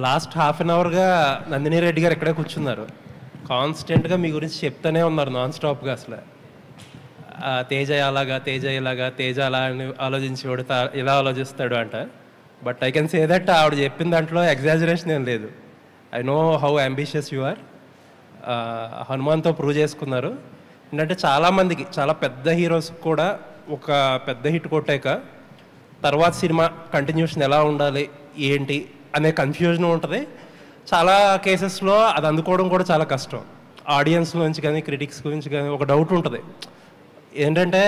Last half an అవర్గా నందిని రెడ్డి గారు ఇక్కడే కూర్చున్నారు. కాన్స్టెంట్గా మీ గురించి చెప్తూనే ఉన్నారు నాన్ స్టాప్గా. అసలు తేజ అలాగా, తేజ ఇలాగా, తేజ అలా అని ఆలోచించేవాడు, ఇలా ఆలోచిస్తాడు అంట. But I can say that ఆవిడ చెప్పిన దాంట్లో ఎగ్జాజరేషన్ ఏం లేదు. I know how ambitious you are. హనుమాన్తో ప్రూవ్ చేసుకున్నారు. ఏంటంటే చాలామందికి, చాలా పెద్ద హీరోస్ కూడా ఒక పెద్ద హిట్ కొట్టాక తర్వాత సినిమా కంటిన్యూషన్ ఎలా ఉండాలి ఏంటి అనే కన్ఫ్యూజన్ ఉంటుంది. చాలా కేసెస్లో అది అందుకోవడం కూడా చాలా కష్టం. ఆడియన్స్ నుంచి కానీ క్రిటిక్స్ గురించి కానీ ఒక డౌట్ ఉంటుంది. ఏంటంటే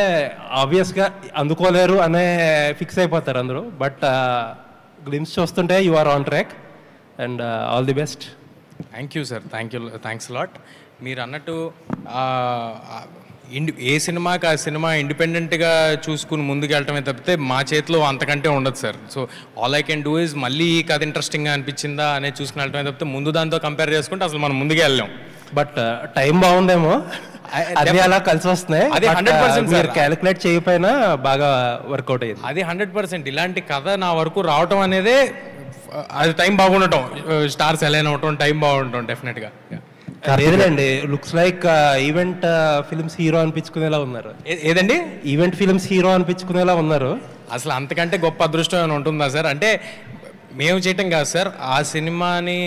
ఆబ్వియస్గా అందుకోలేరు అనే ఫిక్స్ అయిపోతారు అందరూ. బట్ గ్లిమ్స్ చూస్తుంటే you are on track and all the best. Thank you sir, thanks lot. మీరు అన్నట్టు ఏ సినిమాకి ఆ సినిమా ఇండిపెండెంట్గా చూసుకుని ముందుకు వెళ్ళటమే తప్పితే మా చేతిలో అంతకంటే ఉండదు sir. So all I can do is మళ్ళీ ఈ కథ ఇంట్రెస్టింగ్గా అనిపించిందా అనేది చూసుకుని వెళ్ళటమే తప్పితే ముందు దాంతో కంపేర్ చేసుకుంటే అసలు మనం ముందుకు వెళ్ళాం. బట్ టైం బాగుందేమో, అది అలా కలిసి వస్తున్నాయి. అది 100% మీరు క్యాలిక్యులేట్ చేయకపోయినా బాగా వర్కౌట్ అయ్యింది. అది 100%. ఇలాంటి కథ నా వరకు రావటం అనేదే అది టైం బాగుండటం, స్టార్స్ అలైన్ అవటం, టైం బాగుండటం డెఫినెట్గా. లేదండి, looks like event films hero అనిపించుకునేలా ఉన్నారు. ఏదండి? ఈవెంట్ ఫిల్మ్స్ హీరో అనిపించుకునేలా ఉన్నారు. అసలు అంతకంటే గొప్ప అదృష్టం ఏమైనా ఉంటుందా సార్? అంటే మేము చేయటం కాదు సార్, ఆ సినిమాని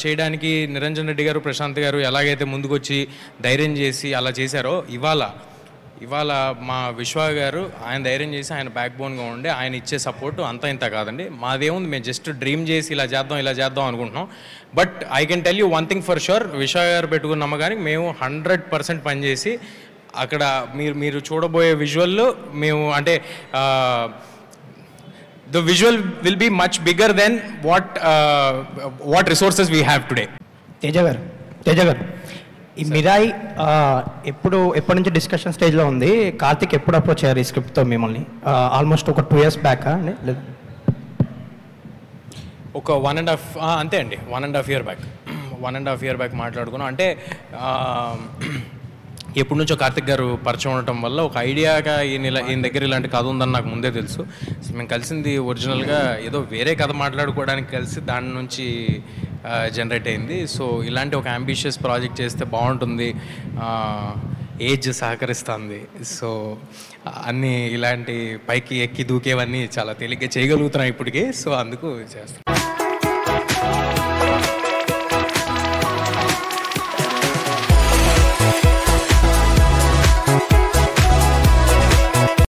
చేయడానికి నిరంజన్ రెడ్డి గారు, ప్రశాంత్ గారు ఎలాగైతే ముందుకొచ్చి ధైర్యం చేసి అలా చేశారో, ఇవాళ మా విశ్వ గారు ఆయన ధైర్యం చేసి ఆయన బ్యాక్ బోన్గా ఉండి ఆయన ఇచ్చే సపోర్టు అంతా ఇంత కాదండి. మాదేముంది, మేము జస్ట్ డ్రీమ్ చేసి ఇలా చేద్దాం అనుకుంటున్నాం. But I can tell you one thing for sure, విశ్వ గారు పెట్టుకున్న నమ్మకానికి మేము 100% పనిచేసి అక్కడ మీరు చూడబోయే విజువల్లో మేము అంటే the visual will be much bigger than what resources we have today. Teja గారు ఈ మిరాయి ఎప్పటి నుంచి డిస్కషన్ స్టేజ్లో ఉంది? కార్తిక్ ఎప్పుడు అప్రోచ్ అయ్యారు ఈ స్క్రిప్ట్తో మిమ్మల్ని? ఆల్మోస్ట్ ఒక 2 years బ్యాక్ లేదు? ఒక 1.5 అంతే అండి, 1.5 year బ్యాక్. 1.5 year బ్యాక్ మాట్లాడుకున్నాం. అంటే ఎప్పటి నుంచో కార్తిక్ గారు పరిచయం ఉండటం వల్ల ఒక ఐడియాగా ఈయన దగ్గర ఇలాంటి కథ ఉందని నాకు ముందే తెలుసు. మేము కలిసింది ఒరిజినల్గా ఏదో వేరే కథ మాట్లాడుకోవడానికి కలిసి దాని నుంచి జనరేట్ అయింది. సో ఇలాంటి ఒక అంబిషియస్ ప్రాజెక్ట్ చేస్తే బాగుంటుంది, ఏజ్ సహకరిస్తుంది. సో అన్నీ ఇలాంటి పైకి ఎక్కి దూకేవన్నీ చాలా తేలిగ్గా చేయగలుగుతున్నాం ఇప్పటికీ. సో అందుకు చేస్తాం.